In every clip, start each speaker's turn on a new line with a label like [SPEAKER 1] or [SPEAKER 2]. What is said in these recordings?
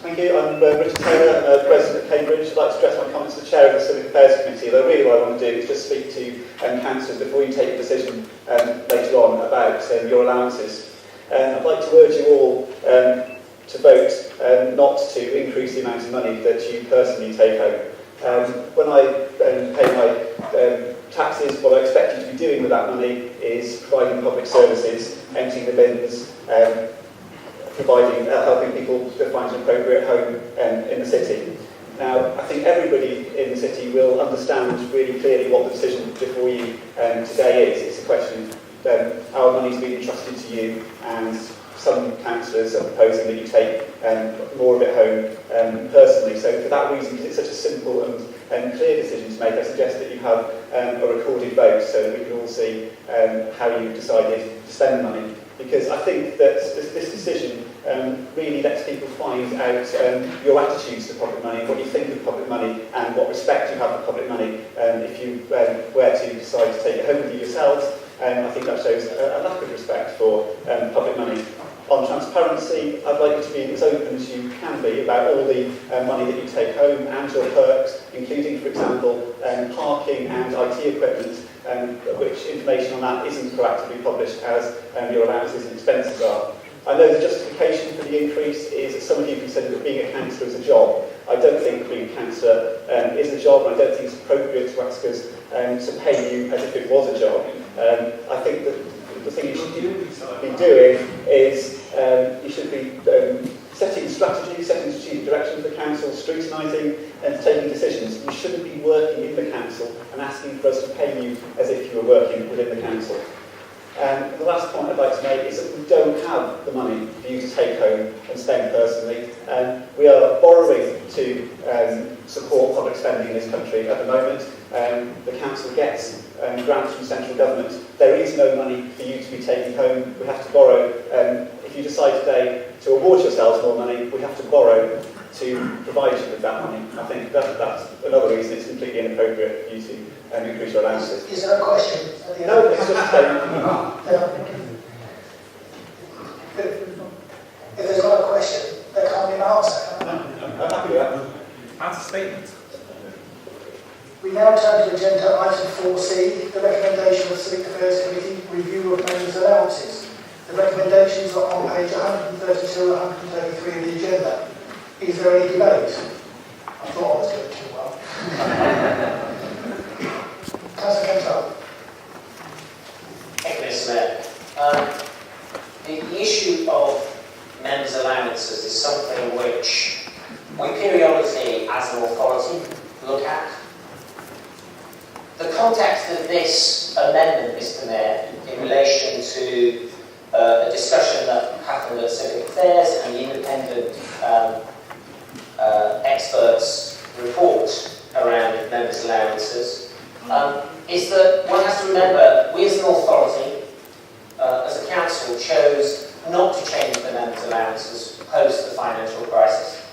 [SPEAKER 1] Thank you. I'm Richard Taylor, a resident of Cambridge. I'd like to address my comments to the Chair of the Civic Affairs Committee, though really what I want to do is just speak to councillors before you take a decision later on about your allowances. I'd like to urge you all to vote not to increase the amount of money that you personally take home. When I pay my taxes, what I expect you to be doing with that money is providing public services, emptying the bins, helping people to find an appropriate home in the city. Now, I think everybody in the city will understand really clearly what the decision before you today is. It's a question of our money's been entrusted to you, and some councillors are proposing that you take more of it home personally. So for that reason, because it's such a simple and clear decision to make, I suggest that you have a recorded vote so that we can all see how you decided to spend the money. Because I think that this decision really lets people find out your attitudes to public money, what you think of public money, and what respect you have for public money. If you were to decide to take it home with you yourselves, I think that shows a lack of respect for public money. On transparency, I'd like you to be as open as you can be about all the money that you take home and your perks, including, for example, parking and IT equipment, which information on that isn't proactively published as your allowances and expenses are. I know the justification for the increase is that some of you consider that being a councillor is a job. I don't think being a councillor is a job, and I don't think it's appropriate to ask us to pay you as if it was a job. I think that the thing you should be doing is you should be setting strategy, setting strategic direction for the council, scrutinising and taking decisions. You shouldn't be working in the council and asking for us to pay you as if you were working within the council. The last point I'd like to make is that we don't have the money for you to take home and spend personally. We are borrowing to support public spending in this country at the moment. The council gets grants from central government. There is no money for you to be taking home. We have to borrow. If you decide today to award yourselves more money, we have to borrow to provide you with that money. I think that's another reason it's completely inappropriate for you to increase your allowances.
[SPEAKER 2] Is there a question?
[SPEAKER 1] No, it's just a statement.
[SPEAKER 2] If there's not a question, there can't be an answer.
[SPEAKER 1] I'm happy with that.
[SPEAKER 3] That's a statement.
[SPEAKER 2] We now turn to agenda item 4C, the recommendation of the Civic Affairs Committee, review of members' allowances. The recommendations are on page 132 and 133 of the agenda. Is there any debate? I thought I was doing too well. Councillor Kentel.
[SPEAKER 4] Thank you, Mr. Mayor. The issue of members' allowances is something which we periodically, as an authority, look at. The context of this amendment, Mr. Mayor, in relation to a discussion that happened at Civic Affairs and the independent experts' report around members' allowances, is that one has to remember we as an authority, as a council, chose not to change the members' allowances post the financial crisis.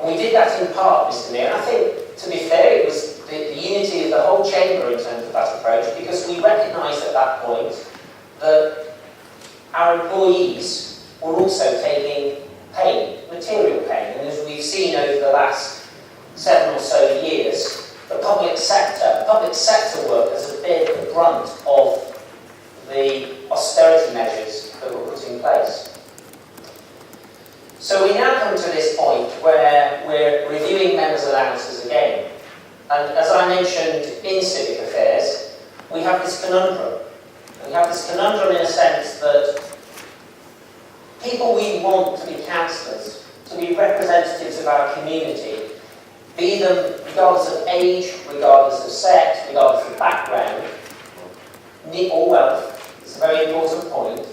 [SPEAKER 4] And we did that in part, Mr. Mayor, and I think, to be fair, it was the unity of the whole chamber in terms of that approach, because we recognised at that point that our employees were also taking pain, material pain, and as we've seen over the last 7 or so years, the public sector workers have bear the brunt of the austerity measures that were put in place. So we now come to this point where we're reviewing members' allowances again. And as I mentioned in Civic Affairs, we have this conundrum. We have this conundrum in a sense that people we want to be councillors, to be representatives of our community, be them regardless of age, regardless of sex, regardless of background, or wealth, it's a very important point,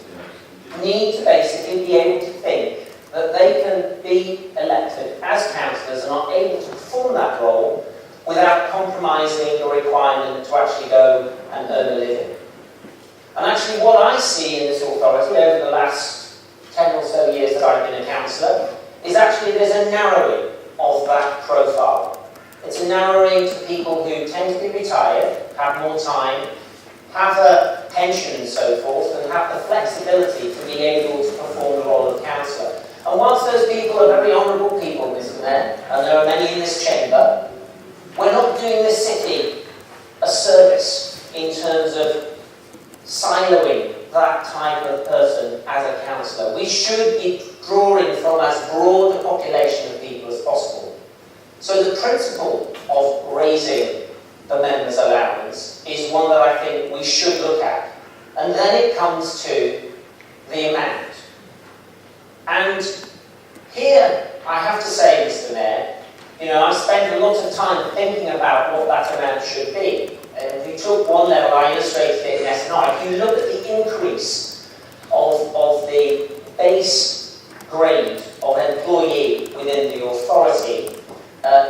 [SPEAKER 4] need to basically be able to think that they can be elected as councillors and are able to perform that role without compromising the requirement to actually go and earn a living. And actually what I see in this authority over the last 10 or so years that I've been a councillor is actually there's a narrowing of that profile. It's a narrowing to people who tend to be retired, have more time, have a pension and so forth, and have the flexibility to be able to perform the role of councillor. And whilst those people are very as broad a population of people as possible. So the principle of raising the members' allowance is one that I think we should look at. And then it comes to the amount. And here, I have to say, Mr. Mayor, I've spent a lot of time thinking about what that amount should be. And if we took one level, I illustrated it in S9. If you look at the increase of the base grade of employee within the authority,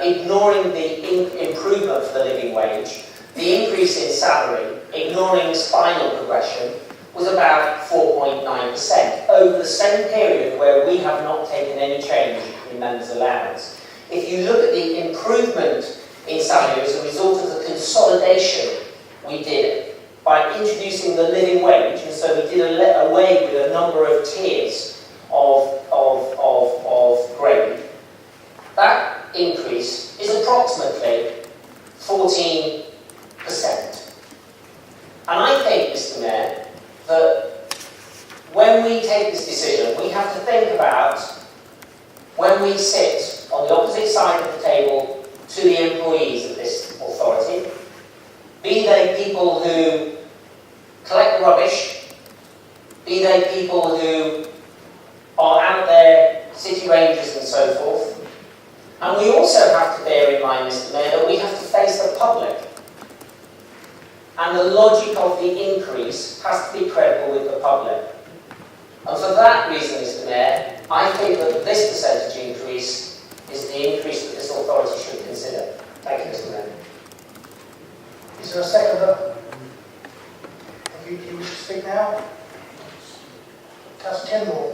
[SPEAKER 4] ignoring the improvement for the living wage, the increase in salary, ignoring spinal progression, was about 4.9% over the same period where we have not taken any change in members' allowance. If you look at the improvement in salary as a result of the consolidation we did by introducing the living wage, and so we did away with a number of tiers of grade, that increase is approximately 14%. And I think, Mr. Mayor, that when we take this decision, we have to think about when we sit on the opposite side of the table to the employees of this authority, be they people who collect rubbish, be they people who are out there, city rangers and so forth. And we also have to bear in mind, Mr. Mayor, that we have to face the public. And the logic of the increase has to be credible with the public. And for that reason, Mr. Mayor, I think that this percentage increase is the increase that this authority should consider. Thank you, Mr. Mayor.
[SPEAKER 2] Is there a seconder? You wish to speak now? Councillor Kenmore.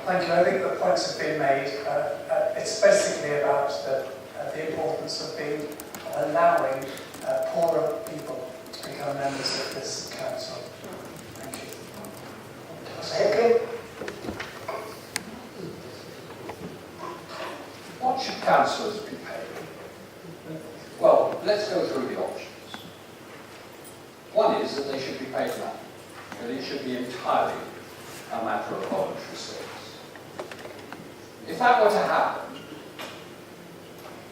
[SPEAKER 3] Thank you. I think the points have been made. It's basically about the importance of allowing poorer people to become members of this council. Thank you.
[SPEAKER 2] Councillor Hipkin.
[SPEAKER 5] What should councillors be paid? Well, let's go through the options. One is that they should be paid nothing, that it should be entirely a matter of voluntary service. If that were to happen,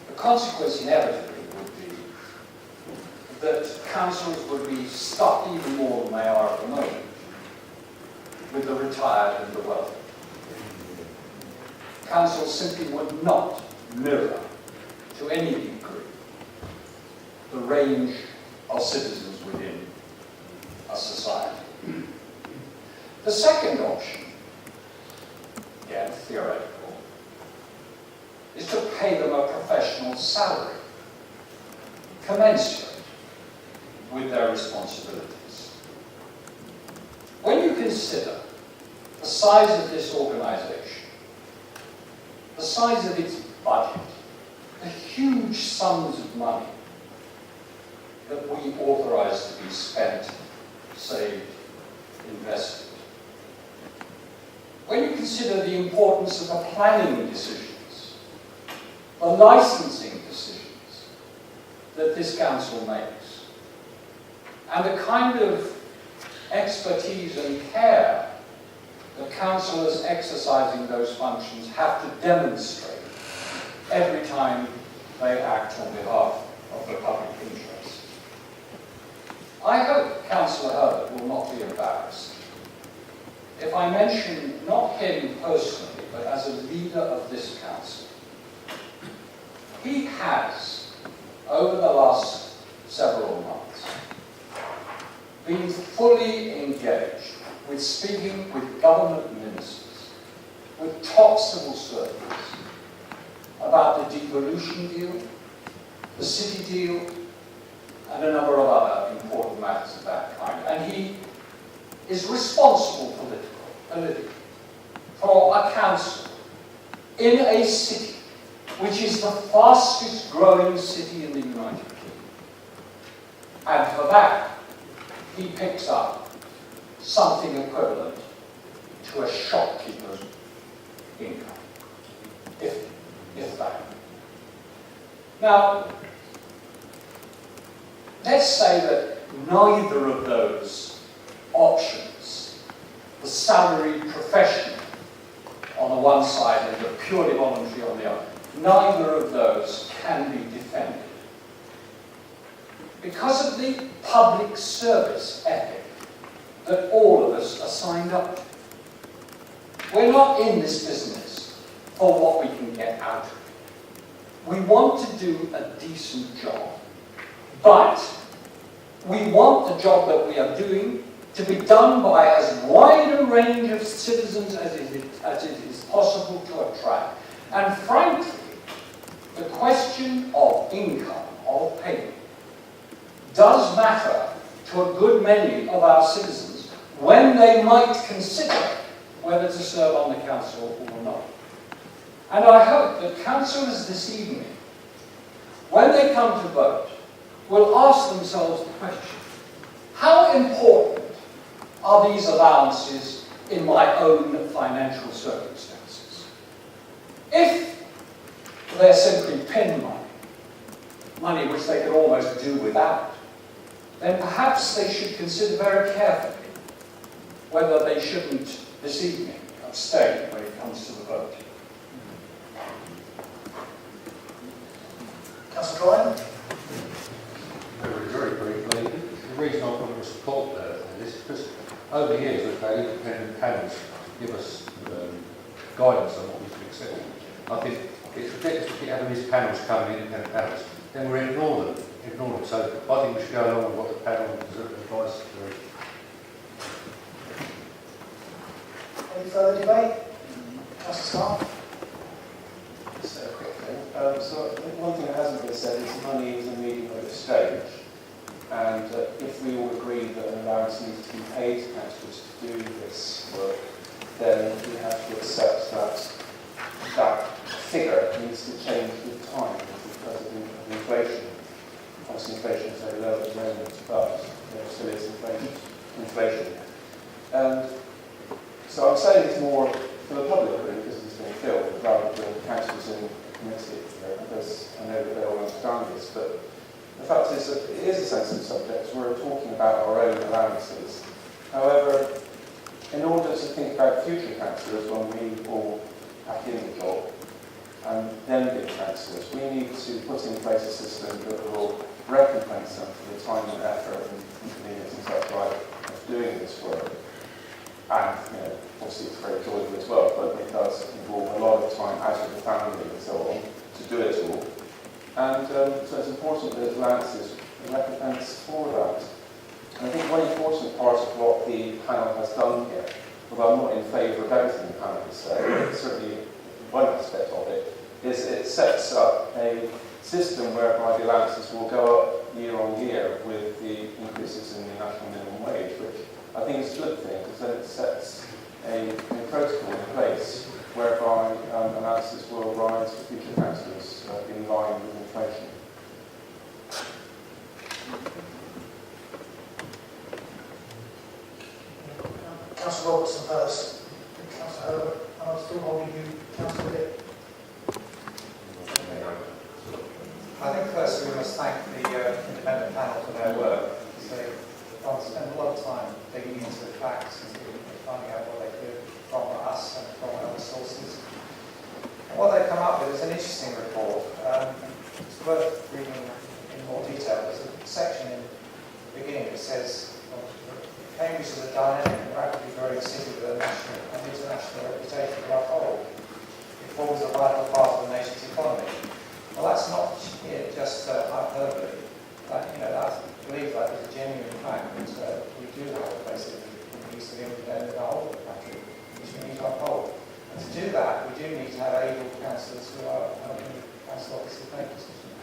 [SPEAKER 5] the consequence inevitably would be that councillors would be stuck even more than they are at the moment with the retired and the wealthy. Councils simply would not mirror, to any degree, the range of citizens within a society. The second option, again theoretical, is to pay them a professional salary, commensurate with their responsibilities. When you consider the size of this organisation, the size of its budget, the huge sums of money that we authorise to be spent, saved, invested. When you consider the importance of the planning decisions, the licensing decisions that this council makes, and the kind of expertise and care that councillors exercising those functions have to demonstrate every time they act on behalf of the public interest. I hope Councillor Herbert will not be embarrassed if I mention not him personally, but as a leader of this council. He has, over the last several months, been fully engaged with speaking with government ministers, with top civil servants, about the devolution deal, the city deal, and a number of other important matters of that kind. And he is responsible politically for a council in a city which is the fastest growing city in the United Kingdom. And for that, he picks up something equivalent to a shopkeeper's income, if that. Now, let's say that neither of those options the salaried profession on the one side and the purely voluntary on the other. Neither of those can be defended. Because of the public service ethic that all of us are signed up to. We're not in this business for what we can get out of it. We want to do a decent job, but we want the job that we are doing to be done by as wide a range of citizens as it is possible to attract. And frankly, the question of income, of payment, does matter to a good many of our citizens when they might consider whether to serve on the council or not. And I hope that councillors this evening, when they come to vote, will ask themselves the question, how important are these allowances in my own financial circumstances? If they're simply pin money, money which they can almost do without, then perhaps they should consider very carefully whether they shouldn't, this evening, abstain when it comes to the vote.
[SPEAKER 2] Councillor Ryan?
[SPEAKER 6] Very briefly, the reason I want to support this is because over the years we've had independent panels give us guidance on what we should accept. I think it's ridiculous to keep having these panels coming, independent panels, then we ignore them. So I think we should go along with what the panel advises to do.
[SPEAKER 2] Any further debate? Councillor Scott?
[SPEAKER 7] Just a quick thing. So I think one thing that hasn't been said is money is a medium of exchange, and if we all agree that an allowance needs to be paid to councillors to do this work, then we have to accept that that figure needs to change with time because of inflation. Obviously inflation is very low at the moment, but there still is inflation. And so I'm saying it's more for the public really, because it's being filled, rather than councillors in the committee, because I know that they all understand this, but the fact is that it is a sensitive subject. We're talking about our own allowances. However, in order to think about future councillors when we all back in the job, and then be councillors, we need to put in place a system that will recompense them for the time and effort and inconvenience and such like of doing this work. And, obviously it's very enjoyable as well, but it does involve a lot of time out of the family and so on to do it all. And so it's important that allowances recompense for that. And I think one important part of what the panel has done here, although I'm not in favour of everything the panel has said, certainly one aspect of it, is it sets up a system whereby the allowances will go up year on year with the increases in the national minimum wage, which I think is a good thing, because then it sets a protocol in place whereby allowances will rise for future councillors in line with inflation.
[SPEAKER 2] Councillor Robertson first. Councillor Herbert, and I'm still holding you, Councillor Dick.
[SPEAKER 8] I think firstly we must thank the independent panel for their work. They've spent a lot of time digging into the facts and finding out what they could from us and from other sources. And what they've come up with is an interesting report. It's worth reading in more detail. There's a section in the beginning that says Cambridge is a dynamic and rapidly growing city with a national and international reputation to uphold. It forms a vital part of the nation's economy. Well, that's not just hyperbole. I believe that is a genuine fact that we do have a place in the east of England and in the whole of the country, which we need to uphold. And to do that, we do need to have able councillors who are helping council officers make decisions.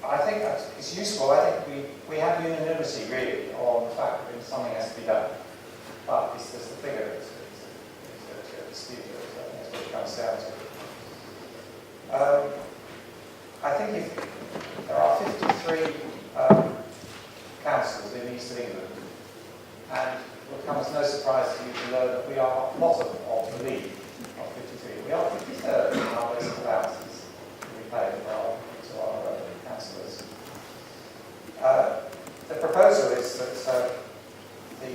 [SPEAKER 8] I think that it's useful. I think we have unanimity really on the fact that something has to be done. But it's just the figure that's a dispute. I think that's what it comes down to. I think if there are 53 councils in East England, and it will come as no surprise to you to learn that we are bottom of the league of 53. We are 53rd in our list of allowances we pay to our councillors. The proposal is that the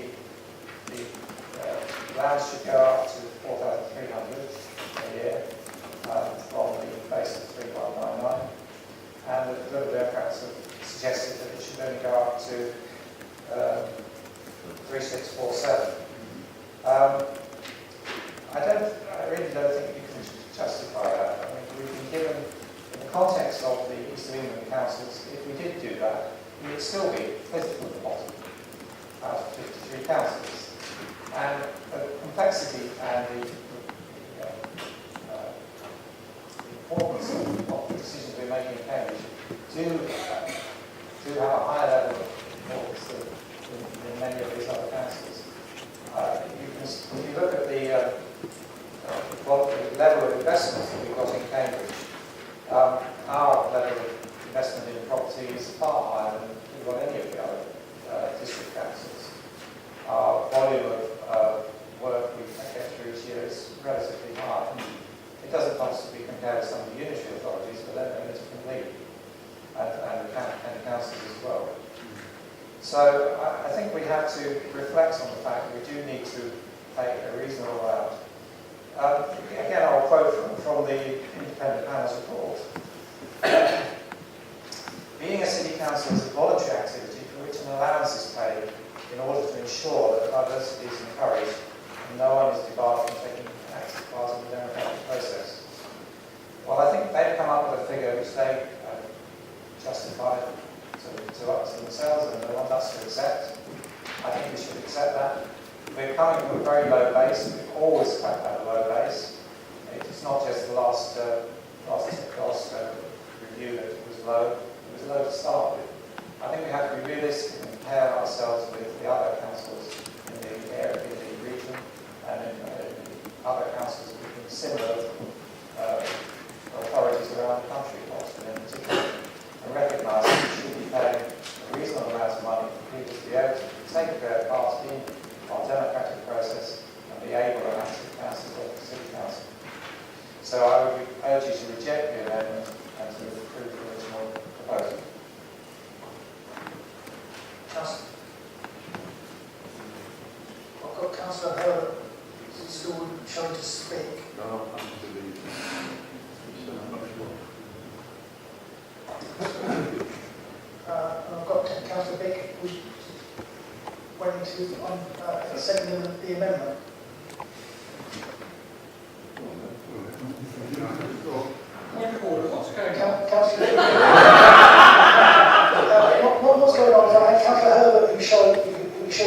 [SPEAKER 8] allowance should go up to 4,300 a year from the base of 3,199, and the Liberal Democrats have suggested that it should only go up to 3,647. I really don't think you can justify that. I mean, we've been given, in the context of the East of England councils, if we did do that, we would still be physically at the bottom out of 53 councils. And the complexity and the importance of the decisions we're making in Cambridge do have a higher level of importance than many of these other councils. If you look at the level of investment that we've got in Cambridge, our level of investment in property is far higher than we've got any of the other district councils. Our volume of work we get through each year is relatively high. It doesn't possibly compare with some of the unitary authorities, but they're relatively and the councils as well. So I think we have to reflect on the fact that we do need to pay a reasonable amount. Again, I'll quote from the independent panel's report. Being a city council is a voluntary activity for which an allowance is paid in order to ensure that diversity is encouraged and no one is debarred from taking active part in the democratic process. Well, I think they've come up with a figure which they justify to themselves and they want us to accept. I think we should accept that. We're coming from a very low base. We've always had a low base. It's not just the last review that it was low. It was low to start with. I think we have to be realistic and compare ourselves with the other councils in the area, in the region, and in other councils with similar authorities around the country, Oxford in particular, and recognise that we should be paying a reasonable amount of money for people to be able to take their part in our democratic process and be able and active councillors of the city council. So I would urge you to reject the amendment and to approve the original proposal.
[SPEAKER 2] Councillor. I've got Councillor Herbert still showing to speak.
[SPEAKER 6] No,
[SPEAKER 2] And I've got Councillor Bick who's waiting to second the amendment.
[SPEAKER 5] What's going on?
[SPEAKER 2] Councillor Bick. What's going on is I had Councillor Herbert who showed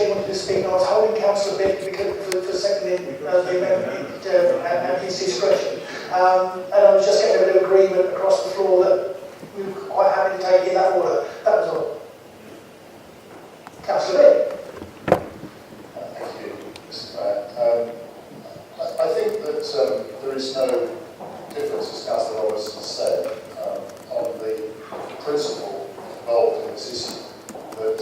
[SPEAKER 2] wanted to speak, and I was holding Councillor Bick for seconding the amendment at his discretion. And I was just getting a bit of agreement across the floor that we were quite happy to take in that order. That was all. Councillor Bick.
[SPEAKER 9] Thank you, Mr. Mayor. I think that there is no difference, as Councillor Roberts has said, on the principle involved in this issue. That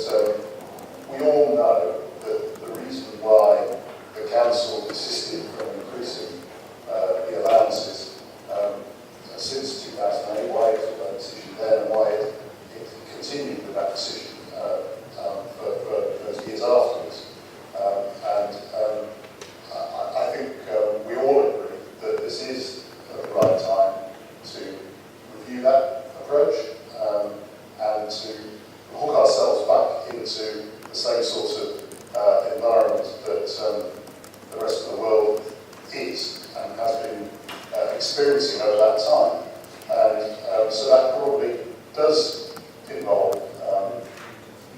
[SPEAKER 9] we all know that the reason why the council desisted from increasing the allowances since 2008, why it took that decision then, and why it continued with that decision for those years afterwards. I think we all agree that this is the right time to review that approach and to hook ourselves back into the same sort of environment that the rest of the world is and has been experiencing over that time. And so that probably does involve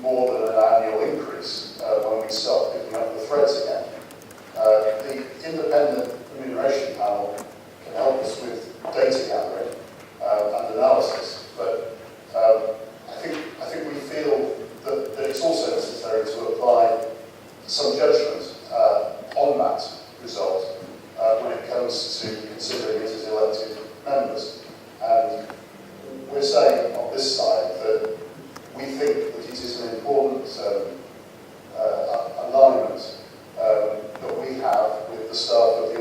[SPEAKER 9] more than an annual increase when we start picking up the threads again. The independent remuneration panel can help us with data gathering and analysis, but I think we feel that it's also necessary to apply some judgment on that result when it comes to considering it as elected members. And we're saying on this side that we think that it is an important alignment that we have with the staff of the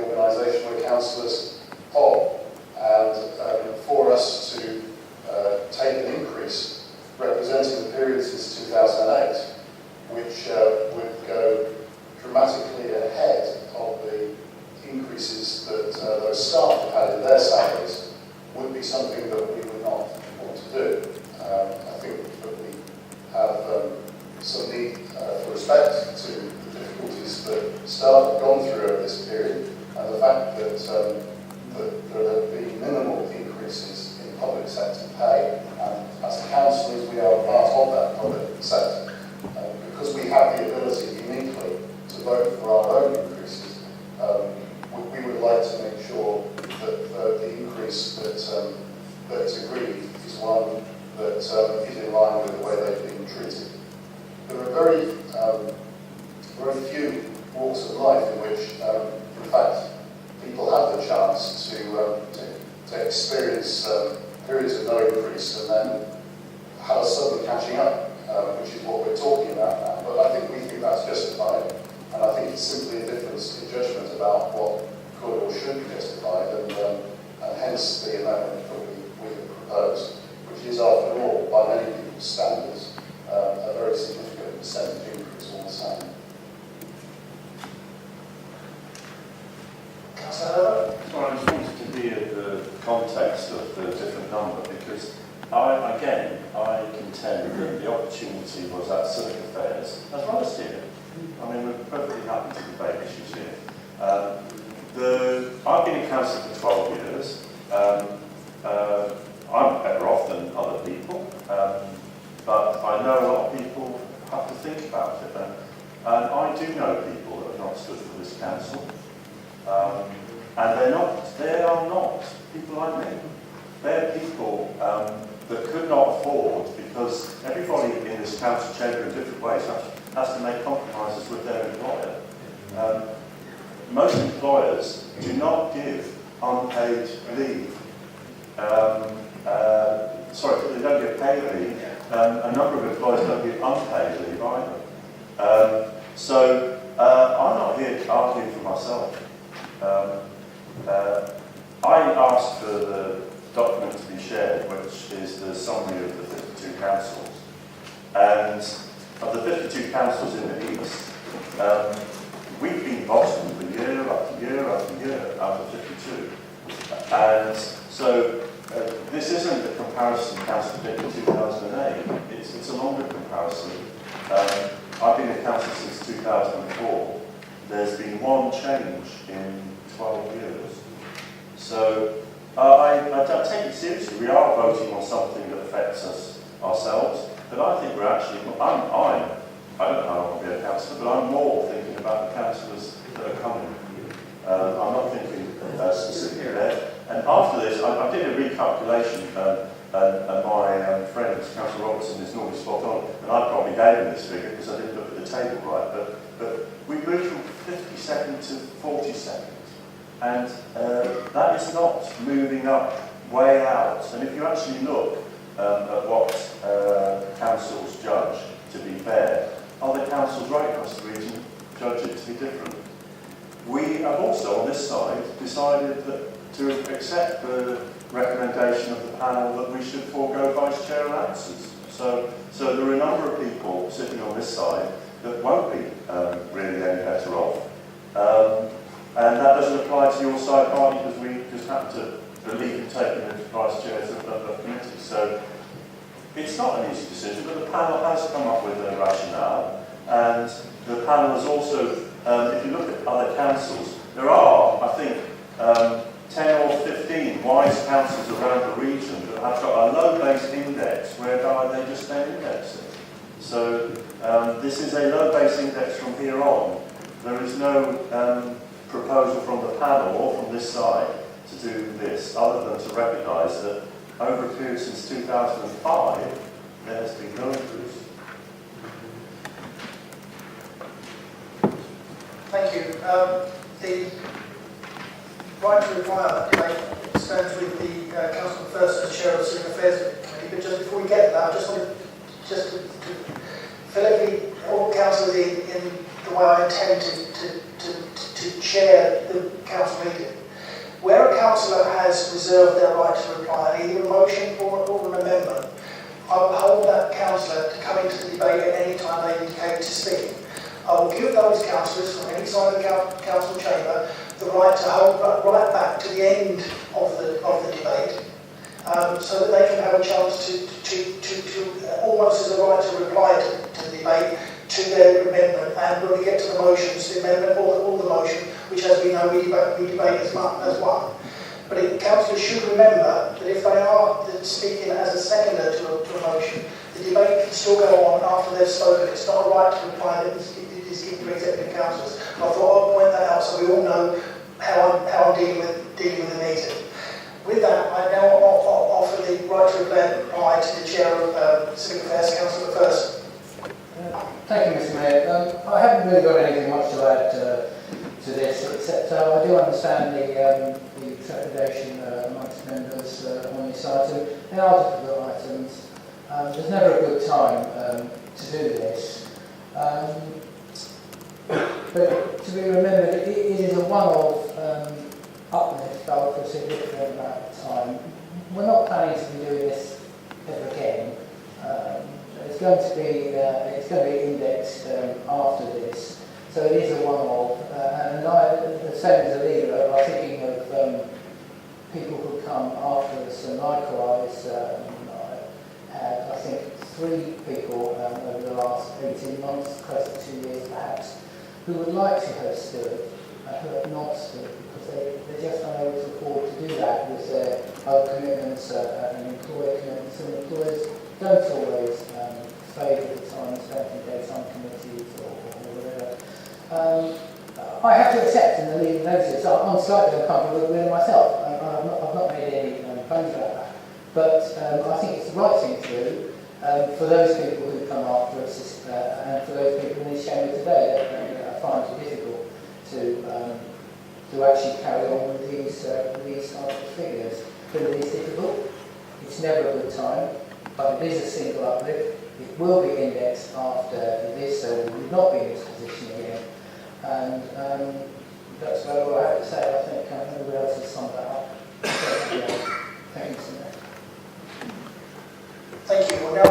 [SPEAKER 9] staff have gone through over this period, and the fact that, that there have been minimal increases in public sector pay, and as councillors we are part of that public sector. Because we have the ability uniquely to vote for our own increases, we would like to make sure that the increase that is agreed is one that is in line with the way they've been treated. There are very few walks of life in which, in fact, people have the chance to experience periods of no increase and then have a sudden catching up, which is what we're talking about now. But I think we think that's justified, and I think it's simply a difference in judgment about what could or should be justified, and hence the amendment that we have proposed, which is, after all, by many people's standards, a very significant percentage increase all the same.
[SPEAKER 2] Councillor
[SPEAKER 10] So I just wanted to hear the context of the different number, because I contend that the opportunity was at Civic Affairs, as well as here. I mean, we're perfectly happy to debate issues here. I've been a councillor for 12 years. I'm better off than other people, but I know a lot of people have to think about it. And I do know people that have not stood for this council. And they are not people like me. They're people that could not afford, because everybody in this council chamber in different ways has to make compromises with their employer. Most employers do not give unpaid leave. Sorry, they don't give paid leave. A number of employers don't give unpaid leave either. So I'm not here to argue for myself. I asked for the document to be shared, which is the summary of the 52 councils. And of the 52 councils in the East, we've been bottom for year after year after year out of 52. And so this isn't a comparison council did in 2008, it's a longer comparison. I've been a councillor since 2004. There's been one change in 12 years. So I don't take it seriously. We are voting on something that affects us ourselves, but I think we're actually, I don't know how I'll be a councillor, but I'm more thinking about the councillors that are coming. I'm not thinking specifically there. And after this, I did a recalculation, and my friend, Councillor Robertson, is normally spot on, and I probably gave him this figure because I didn't look at the table right, but we moved from 52nd to 42nd. And that is not moving up way out. And if you actually look at what councils judge to be fair, other councils right across the region judge it to be different. We have also, on this side, decided that to accept the recommendation of the panel that we should forego vice chair allowances. So there are a number of people sitting on this side that won't be really any better off. And that doesn't apply to your side partly because we just happen to believe in taking the vice chairs of committees. So it's not an easy decision, but the panel has come up with a rationale. And the panel has also, if you look at other councils, there are, I think, 10 or 15 wise councils around the region that have got a low base index whereby they just stay indexing. So this is a low base index from here on. There is no proposal from the panel or from this side to do this, other than to recognise that over a period since 2005, there has been no increase.
[SPEAKER 2] Thank you. The right to reply debate stands with the Councillor First as Chair of the Civic Affairs Committee, but just before we get to that, I just wanted to fill all councillors in the way I intend to chair the council meeting. Where a councillor has reserved their right to reply, either a motion or an amendment, I will hold that councillor to come into the debate at any time they indicate to speak. I will give those councillors from any side of the council chamber the right to hold right back to the end of the debate, so that they can have a chance to almost as a right to reply to the debate, to their amendment, and when we get to the motions, the amendment or the motion, which as we know we debate as one. But councillors should remember that if they are speaking as a seconder to a motion, the debate can still go on after they've spoken. It's not a right to reply that is given to executive councillors. I thought I'd point that out so we all know how I'm dealing with the meeting. With that, I now offer the right to reply to the Chair of Civic Affairs, Councillor First.
[SPEAKER 11] Thank you, Mr. Mayor. I haven't really got anything much to add to this, except I do understand the trepidation amongst members on this item. They are difficult items. There's never a good time to do this. But to be remembered, it is a one-off uplift for a significant amount of time. We're not planning to be doing this ever again. It's going to be indexed after this, so it is a one-off. And the same as the leader, I'm thinking of people who come after us, and likewise, I had, I think, 3 people over the last 18 months, close to 2 years perhaps, who would like to have stood, who have not stood, because they're just unable to afford to do that with their other commitments and employer commitments, and employers don't always favour the time spent in daytime committees or whatever. I have to accept in the legal notice, I'm slightly uncomfortable with it myself. I've not made any claims about that. But I think it's the right thing to do for those people who come after us and for those people in this chamber today that I find it difficult to actually carry on with these types of figures. But it is difficult. It's never a good time. But it is a single uplift. It will be indexed after this, so we will not be in this position again. And that's about all I have to say. I think everybody else has summed that up. Thank you, Mr. Mayor.
[SPEAKER 2] Thank you. We'll now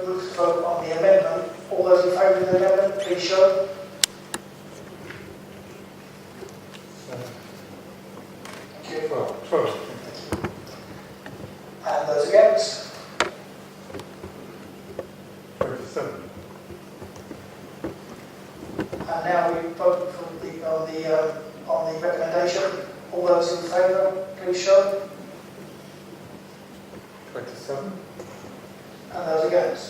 [SPEAKER 2] move to vote on the amendment. All those in favour of the amendment, please show. Thank you.
[SPEAKER 6] 12.
[SPEAKER 2] And those against?
[SPEAKER 6] 27.
[SPEAKER 2] And now we vote on the recommendation. All those in favour, please show.
[SPEAKER 6] 27.
[SPEAKER 2] And those against?